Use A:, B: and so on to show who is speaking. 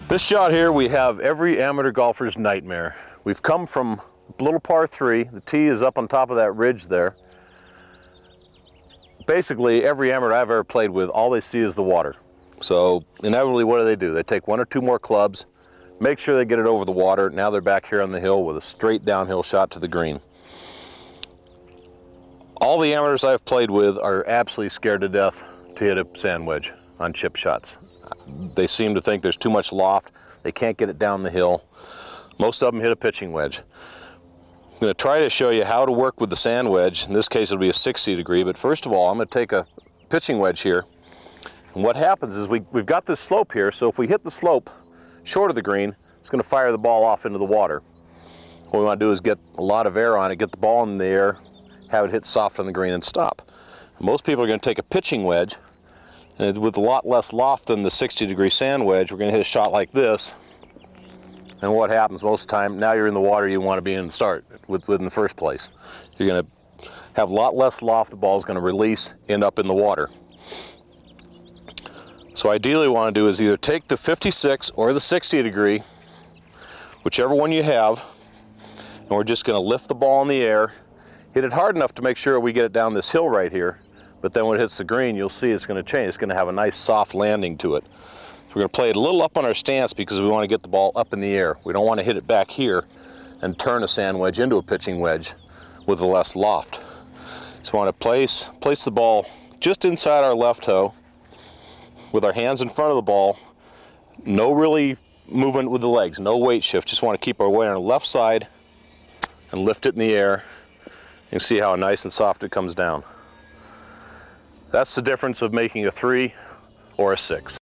A: This shot here, we have every amateur golfer's nightmare. We've come from little par 3. The tee is up on top of that ridge there. Basically, every amateur I've ever played with, all they see is the water. So inevitably, what do? They take 1 or 2 more clubs, make sure they get it over the water. Now they're back here on the hill with a straight downhill shot to the green. All the amateurs I've played with are absolutely scared to death to hit a sand wedge on chip shots. They seem to think there's too much loft. They can't get it down the hill. Most of them hit a pitching wedge. I'm going to try to show you how to work with the sand wedge. In this case, it'll be a 60 degree, but first of all, I'm going to take a pitching wedge here. And what happens is we've got this slope here, so if we hit the slope short of the green, it's going to fire the ball off into the water. What we want to do is get a lot of air on it, get the ball in the air, have it hit soft on the green and stop. Most people are going to take a pitching wedge, and with a lot less loft than the 60 degree sand wedge, we're going to hit a shot like this. And what happens most of the time, now you're in the water you want to be in to start with in the first place. You're going to have a lot less loft, the ball's going to release, end up in the water. So ideally what I want to do is either take the 56 or the 60 degree, whichever one you have, and we're just going to lift the ball in the air, hit it hard enough to make sure we get it down this hill right here, but then when it hits the green, you'll see it's going to change. It's going to have a nice soft landing to it. So we're going to play it a little up on our stance because we want to get the ball up in the air. We don't want to hit it back here and turn a sand wedge into a pitching wedge with less loft. So we want to place the ball just inside our left toe with our hands in front of the ball. No really movement with the legs, no weight shift. Just want to keep our weight on the left side and lift it in the air. You can see how nice and soft it comes down. That's the difference of making a 3 or a 6.